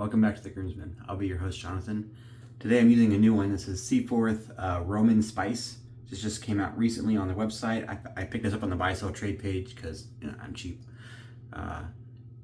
Welcome back to The Groomsman. I'll be your host, Jonathan. Today I'm using a new one. This is Seaforth Roman Spice. This just came out recently on their website. I picked this up on the buy sell trade page because I'm cheap.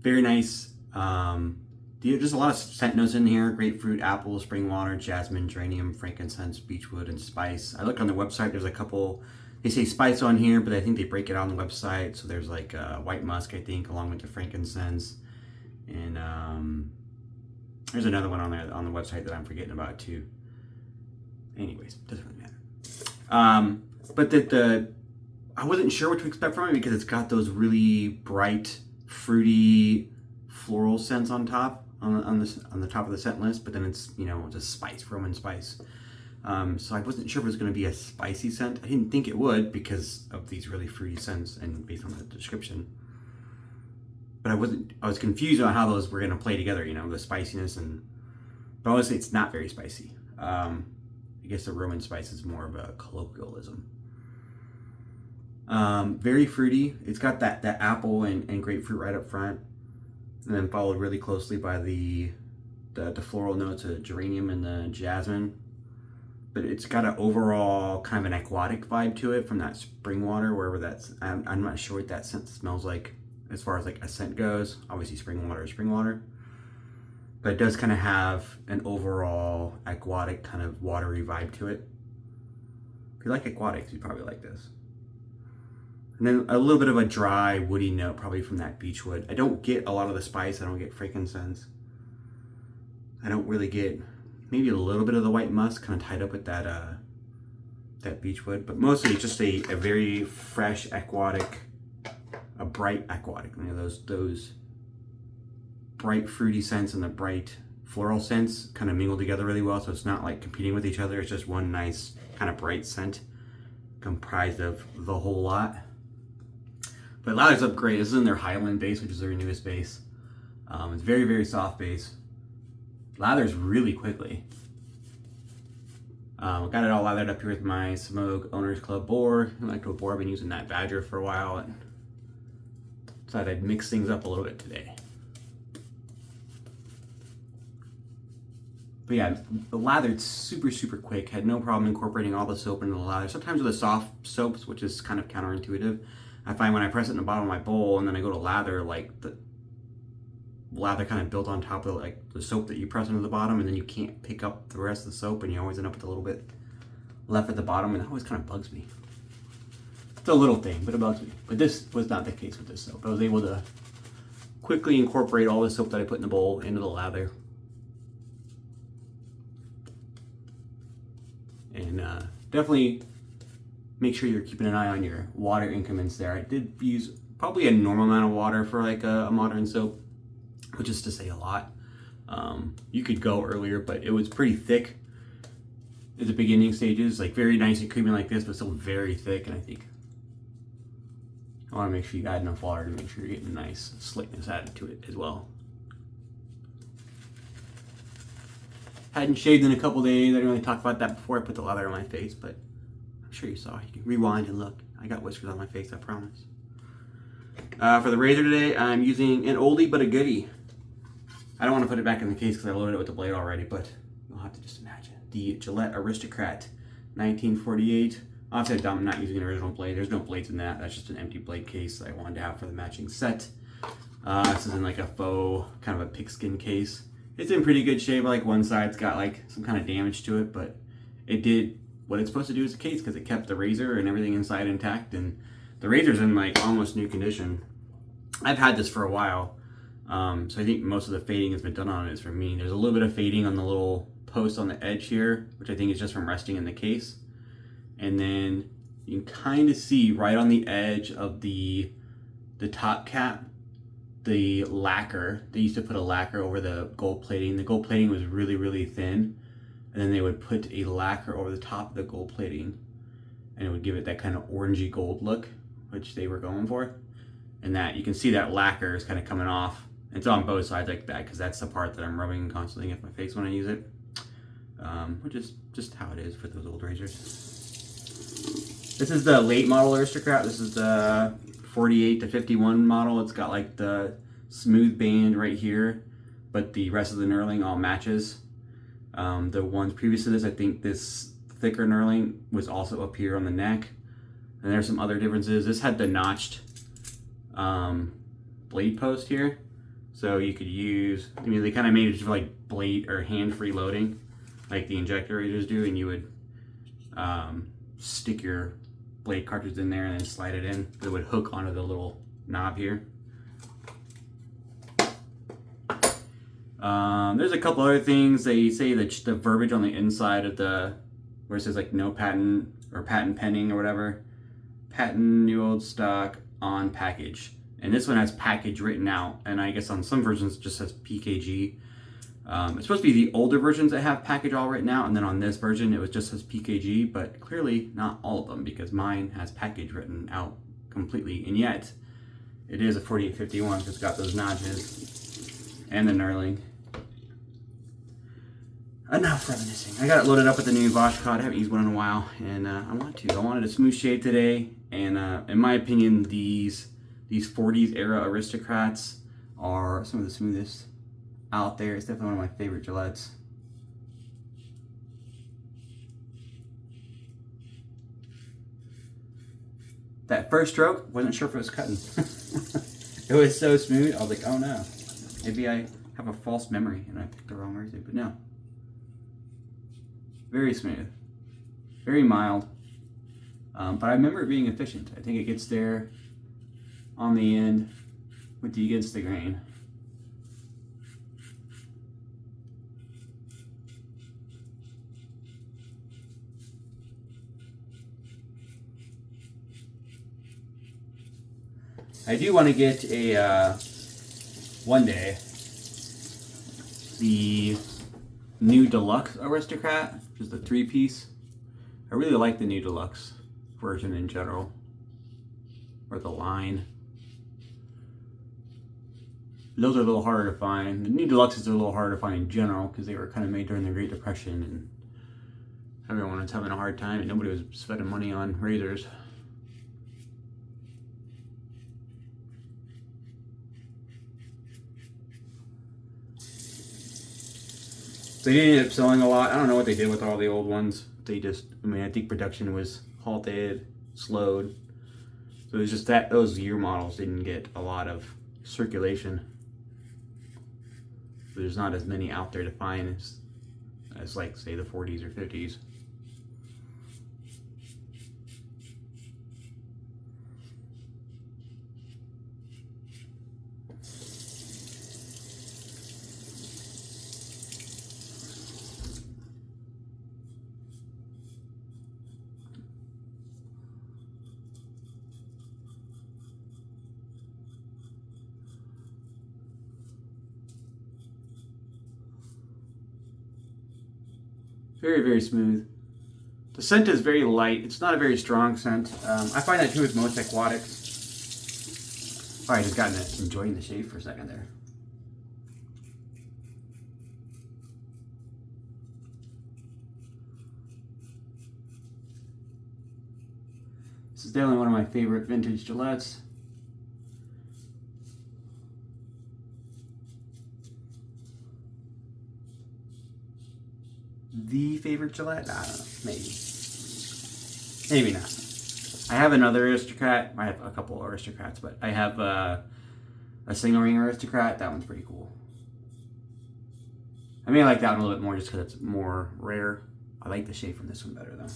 Very nice. There's a lot of scent notes in here: grapefruit, apple, spring water, jasmine, geranium, frankincense, beechwood, and spice. I looked on the website. There's a couple. They say spice on here, but I think they break it out on the website. So there's like white musk, I think, along with the frankincense, and there's another one on there on the website that I'm forgetting about too. Anyways, doesn't really matter. But I wasn't sure what to expect from it because it's got those really bright, fruity, floral scents on top on the top of the scent list. But then it's it's a spice, Roman spice. So I wasn't sure if it was going to be a spicy scent. I didn't think it would because of these really fruity scents and based on the description. But I was confused on how those were going to play together, the spiciness but honestly it's not very spicy. I guess the Roman spice is more of a colloquialism. Very fruity. It's got that apple and grapefruit right up front, and then followed really closely by the floral notes of geranium and the jasmine. But it's got an overall kind of an aquatic vibe to it from that spring water, wherever that's. I'm not sure what that scent smells like as far as like a scent goes. Obviously spring water is spring water, but it does kind of have an overall aquatic kind of watery vibe to it. If you like aquatics, you probably like this. And then a little bit of a dry woody note, probably from that beechwood. I don't get a lot of the spice. I don't get frankincense. I don't really get maybe a little bit of the white musk kind of tied up with that beechwood, but mostly it's just a very fresh aquatic, a bright aquatic. Those bright fruity scents and the bright floral scents kind of mingle together really well, so it's not like competing with each other. It's just one nice kind of bright scent comprised of the whole lot. But lathers up great. This is in their Highland base, which is their newest base. It's very, very soft base. Lathers really quickly. Got it all lathered up here with my Semouge Owners Club Boar. I like to Boar. I've been using that Badger for a while, and decided I'd mix things up a little bit today. But yeah, the lathered super, super quick. Had no problem incorporating all the soap into the lather. Sometimes with the soft soaps, which is kind of counterintuitive, I find when I press it in the bottom of my bowl and then I go to lather, like the lather kind of built on top of like the soap that you press into the bottom, and then you can't pick up the rest of the soap, and you always end up with a little bit left at the bottom, and that always kind of bugs me. It's a little thing, but it bugs me. But this was not the case with this soap. I was able to quickly incorporate all the soap that I put in the bowl into the lather. And definitely make sure you're keeping an eye on your water increments there. I did use probably a normal amount of water for like a modern soap, which is to say a lot. You could go earlier, but it was pretty thick at the beginning stages, like very nice and creamy like this, but still very thick. And I think I want to make sure you add enough water to make sure you're getting a nice slickness added to it as well. Hadn't shaved in a couple days. I didn't really talk about that before I put the lather on my face, but I'm sure you saw. You can rewind and look. I got whiskers on my face, I promise. For the razor today, I'm using an oldie but a goodie. I don't want to put it back in the case because I loaded it with the blade already, but you'll have to just imagine. The Gillette Aristocrat 1948. Obviously, I'm not using an original blade. There's no blades in that. That's just an empty blade case that I wanted to have for the matching set. This is in like a faux, kind of a pigskin case. It's in pretty good shape. Like one side's got like some kind of damage to it, but it did what it's supposed to do as a case because it kept the razor and everything inside intact, and the razor's in like almost new condition. I've had this for a while, so I think most of the fading has been done on it is from me. There's a little bit of fading on the little post on the edge here, which I think is just from resting in the case. And then you can kind of see right on the edge of the top cap, the lacquer. They used to put a lacquer over the gold plating. The gold plating was really, really thin, and then they would put a lacquer over the top of the gold plating, and it would give it that kind of orangey gold look, which they were going for. And that you can see that lacquer is kind of coming off. It's on both sides like that because that's the part that I'm rubbing constantly against my face when I use it, which is just how it is for those old razors. This is the late model Aristocrat. This is the 48 to 51 model. It's got like the smooth band right here. but the rest of the knurling all matches. The ones previous to this, I think this thicker knurling was also up here on the neck. And there's some other differences. This had the notched blade post here. So you could use, I mean, they kind of made it for like blade or hand-free loading, like the injector razors do, and you would stick your blade cartridge in there and then slide it in. It would hook onto the little knob here. There's a couple other things. They say that the verbiage on the inside of the, where it says like no patent or patent pending or whatever, patent new old stock on package. And this one has package written out, and I guess on some versions it just says PKG. It's supposed to be the older versions that have package all written out, and then on this version it was just says PKG, but clearly not all of them, because mine has package written out completely, and yet it is a 4851 because it's got those notches and the knurling. Enough reminiscing. I got it loaded up with the new Voshkod. I haven't used one in a while, and I wanted a smooth shave today, and in my opinion, these 40s era Aristocrats are some of the smoothest out there. It's definitely one of my favorite Gillettes. That first stroke, wasn't sure if it was cutting. It was so smooth, I was like, oh no. Maybe I have a false memory and I picked the wrong razor, but no. Very smooth, very mild, but I remember it being efficient. I think it gets there on the end with the against the grain. I do want to get a one day the new Deluxe Aristocrat, which is the 3-piece. I really like the new Deluxe version in general, or the line. Those are a little harder to find. The new Deluxes are a little harder to find in general because they were kind of made during the Great Depression and everyone was having a hard time and nobody was spending money on razors. They didn't end up selling a lot. I don't know what they did with all the old ones. They just, I mean, I think production was halted, slowed. So it was just that those year models didn't get a lot of circulation. So there's not as many out there to find as like, say, the 40s or 50s. Very, very smooth. The scent is very light. It's not a very strong scent. I find that too with most aquatics. Oh, I just got enjoying the shave for a second there. This is definitely one of my favorite vintage Gillettes. The favorite Gillette? I don't know. Maybe. Maybe not. I have another Aristocrat. I have a couple Aristocrats, but I have a single ring Aristocrat. That one's pretty cool. I mean, I like that one a little bit more just because it's more rare. I like the shape from this one better, though.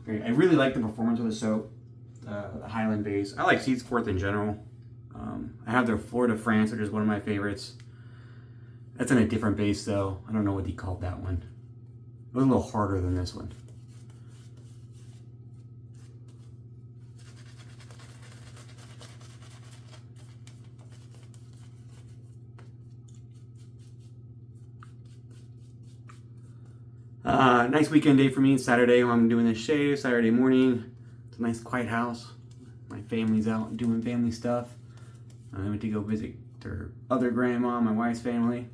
I really like the performance of the soap. The Highland base. I like Seaforth in general. I have their Florida France, which is one of my favorites. That's in a different base though. I don't know what he called that one. It was a little harder than this one. Nice weekend day for me. It's Saturday when I'm doing this shave. Saturday morning. It's a nice quiet house. My family's out doing family stuff. I went to go visit their other grandma, my wife's family.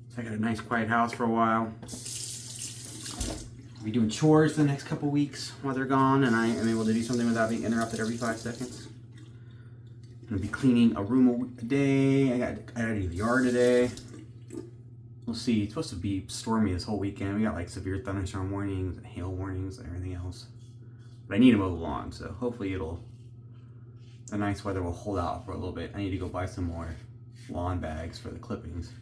So I got a nice quiet house for a while. I'll be doing chores the next couple weeks while they're gone, and I am able to do something without being interrupted every 5 seconds. I'm gonna be cleaning a room a day. I gotta do the yard today. We'll see. It's supposed to be stormy this whole weekend. We got like severe thunderstorm warnings and hail warnings and everything else. But I need to mow the lawn, so hopefully the nice weather will hold out for a little bit. I need to go buy some more lawn bags for the clippings.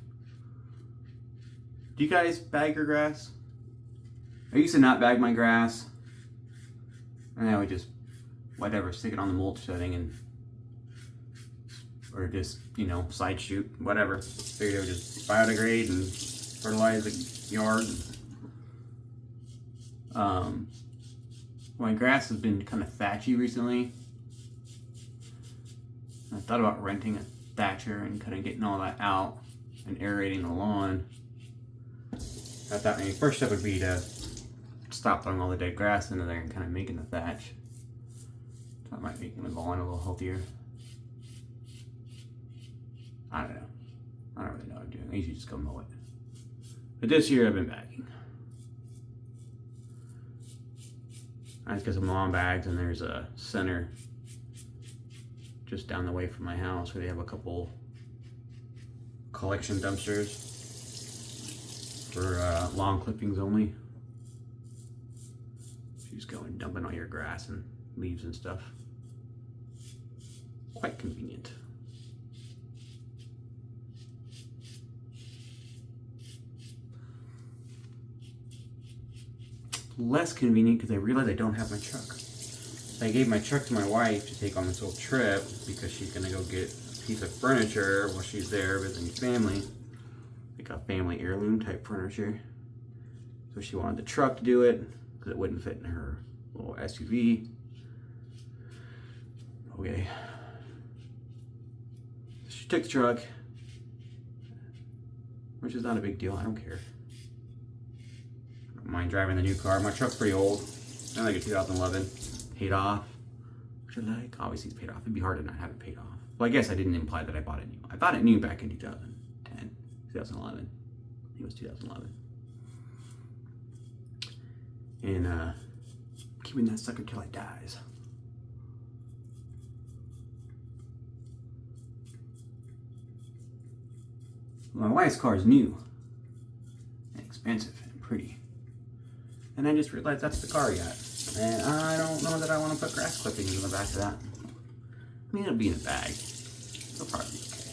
Do you guys bag your grass? I used to not bag my grass. And I would just, whatever, stick it on the mulch setting or just, side shoot, whatever. Figured it would just biodegrade and fertilize the yard. My grass has been kind of thatchy recently. I thought about renting a thatcher and kind of getting all that out and aerating the lawn. I thought my first step would be to stop throwing all the dead grass into there and kind of making the thatch. That might make the lawn a little healthier. I don't know. I don't really know what I'm doing. I usually just go mow it. But this year I've been bagging. I just got some lawn bags, and there's a center just down the way from my house where they have a couple collection dumpsters for lawn clippings only. You just go and dump in all your grass and leaves and stuff. Quite convenient. Less convenient because I realized I don't have my truck. I gave my truck to my wife to take on this little trip because she's gonna go get a piece of furniture while she's there visiting family, like a family heirloom type furniture. So she wanted the truck to do it because it wouldn't fit in her little SUV. Okay. She took the truck, which is not a big deal. I don't care. I don't mind driving the new car. My truck's pretty old. I like a 2011. Paid off. Which I like. Obviously it's paid off. It'd be hard to not have it paid off. Well, I guess I didn't imply that I bought it new. I bought it new back in 2010, 2011. I think it was 2011. And keeping that sucker till it dies. My wife's car is new and expensive and pretty. And I just realized that's the car yet. And I don't know that I want to put grass clippings in the back of that. I mean, it'll be in a bag. It'll probably be okay.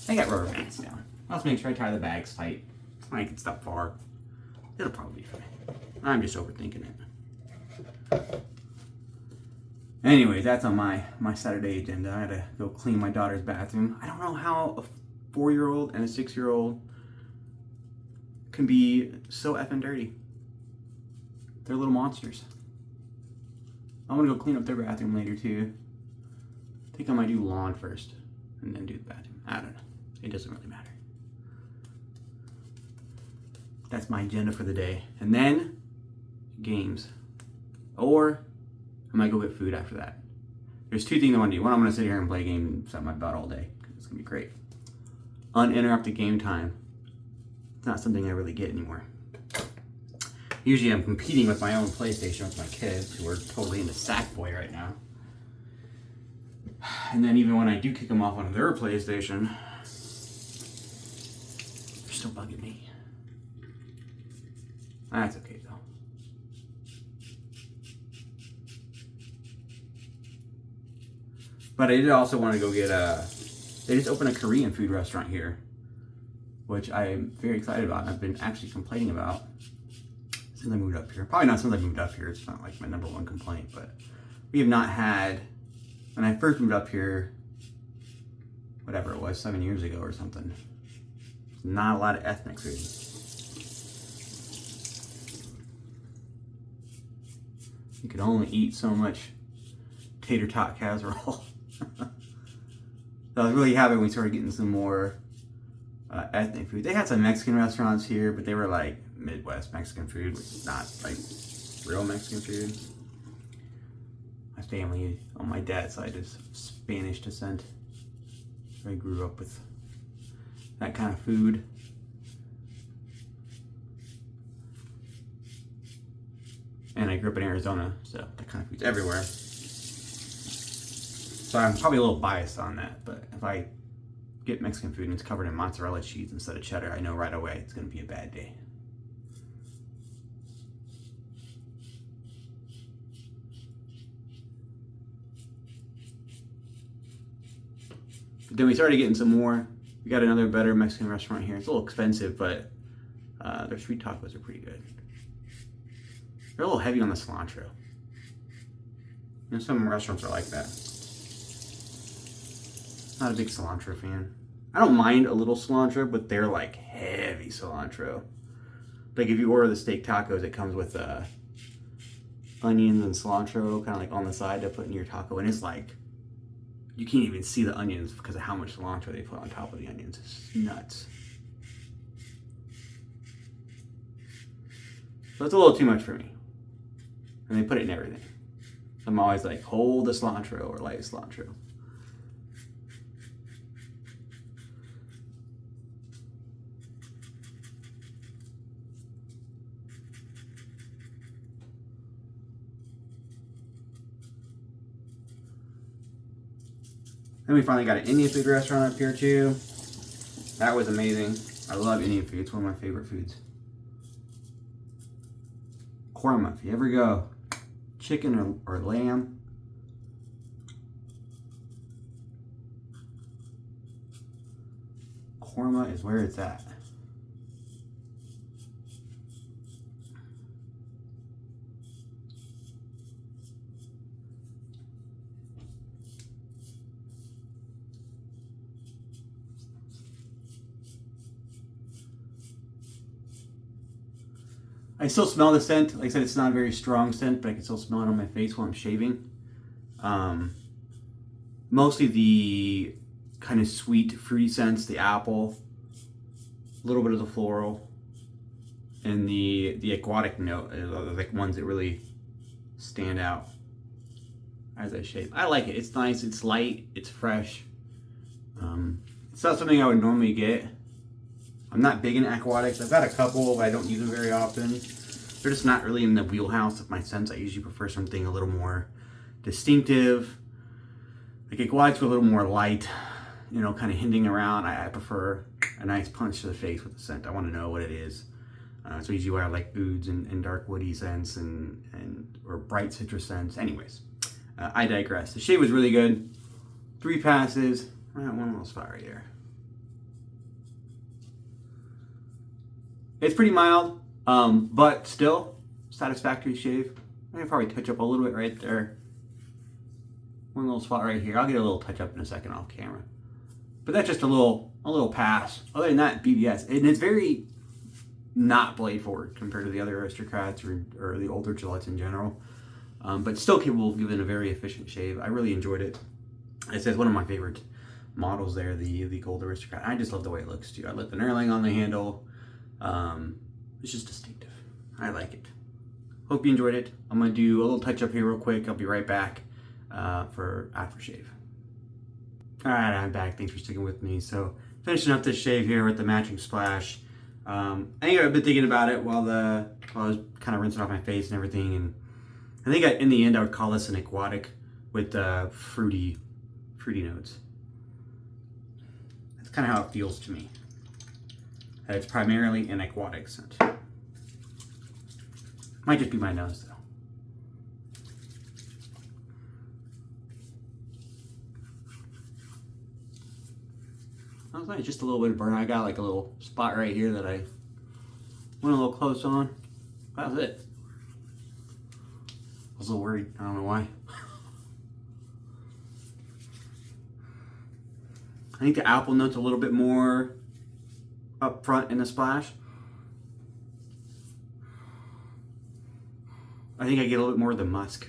I got rubber bands down. I'll just make sure I tie the bags tight. I can stop far. It'll probably be fine. I'm just overthinking it. Anyway, that's on my Saturday agenda. I had to go clean my daughter's bathroom. I don't know how a 4-year-old and a 6-year-old can be so effing dirty. They're little monsters. I'm gonna go clean up their bathroom later too. I think I might do lawn first and then do the bathroom. I don't know. It doesn't really matter. That's my agenda for the day. And then games. Or I might go get food after that. There's 2 things I want to do. One, I'm going to sit here and play a game and set my butt all day. It's going to be great. Uninterrupted game time. It's not something I really get anymore. Usually I'm competing with my own PlayStation with my kids who are totally into Sackboy right now. And then even when I do kick them off on their PlayStation, they're still bugging me. That's okay though. But I did also want to go get they just opened a Korean food restaurant here, which I am very excited about. I've been actually complaining about since I moved up here. Probably not since I moved up here. It's not like my #1 complaint, but we have not had, when I first moved up here, whatever it was, 7 years ago or something, not a lot of ethnic food. You could only eat so much tater tot casserole. So I was really happy when we started getting some more ethnic food. They had some Mexican restaurants here, but they were like Midwest Mexican food, which is not like real Mexican food. My family on my dad's side is Spanish descent. I grew up with that kind of food. And I grew up in Arizona, so that kind of food's everywhere. So I'm probably a little biased on that, but if I get Mexican food and it's covered in mozzarella cheese instead of cheddar, I know right away it's going to be a bad day. But then we started getting some more. We got another better Mexican restaurant here. It's a little expensive, but their street tacos are pretty good. They're a little heavy on the cilantro. You know, some restaurants are like that. Not a big cilantro fan. I don't mind a little cilantro, but they're like heavy cilantro. Like if you order the steak tacos, it comes with onions and cilantro kind of like on the side to put in your taco, and it's like you can't even see the onions because of how much cilantro they put on top of the onions. It's nuts. So it's a little too much for me. And they put it in everything. I'm always like, hold the cilantro or light cilantro. Then we finally got an Indian food restaurant up here too. That was amazing. I love Indian food. It's one of my favorite foods. Korma, if you ever go, chicken or lamb. Korma is where it's at. I still smell the scent. Like I said, it's not a very strong scent, but I can still smell it on my face while I'm shaving. Mostly the kind of sweet, fruity scents, the apple, a little bit of the floral, and the aquatic note are like ones that really stand out as I shave. I like it. It's nice. It's light. It's fresh. It's not something I would normally get. I'm not big in aquatics. I've got a couple, but I don't use them very often. They're just not really in the wheelhouse of my scents. I usually prefer something a little more distinctive. Like aquatics are a little more light, you know, kind of hinting around. I prefer a nice punch to the face with the scent. I want to know what it is. So usually why I like ouds and dark woody scents or bright citrus scents. Anyways, I digress. The shave was really good. 3 passes. I got one little spot right there. It's pretty mild, but still satisfactory shave. I can probably touch up a little bit right there. One little spot right here. I'll get a little touch up in a second off camera. But that's just a little pass. Other than that, BBS. And it's very not blade forward compared to the other Aristocrats or the older Gillettes in general. But still capable of giving a very efficient shave. I really enjoyed it. It's one of my favorite models there, the Gold Aristocrat. I just love the way it looks too. I like the knurling on the handle. It's just distinctive. I like it. Hope you enjoyed it. I'm going to do a little touch up here real quick. I'll be right back for aftershave. Alright, I'm back. Thanks for sticking with me. So, finishing up this shave here with the matching splash. I think I've been thinking about it while I was kind of rinsing off my face and everything. And I think in the end I would call this an aquatic with fruity notes. That's kind of how it feels to me. It's primarily an aquatic scent. Might just be my nose though. I was like, just a little bit of burn. I got like a little spot right here that I went a little close on. That was it. I was a little worried. I don't know why. I think the apple note's a little bit more up front in the splash. I think I get a little bit more of the musk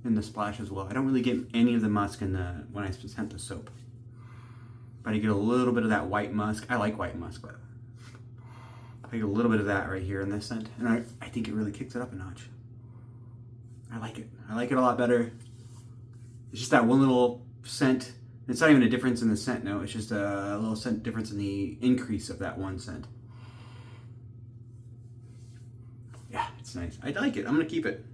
in the splash as well. I don't really get any of the musk when I scent the soap. But I get a little bit of that white musk. I like white musk, but I get a little bit of that right here in this scent. And I think it really kicks it up a notch. I like it. I like it a lot better. It's just that one little scent. It's not even a difference in the scent note. It's just a little scent difference in the increase of that one scent. Yeah, it's nice. I like it. I'm gonna keep it.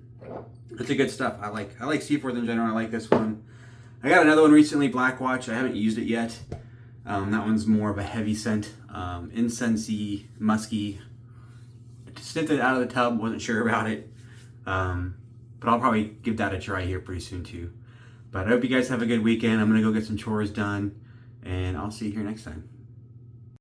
It's a good stuff. I like Seaforth in general. I like this one. I got another one recently, Black Watch. I haven't used it yet. That one's more of a heavy scent, incensey, musky. I sniffed it out of the tub. Wasn't sure about it, but I'll probably give that a try here pretty soon too. But I hope you guys have a good weekend. I'm gonna go get some chores done, and I'll see you here next time.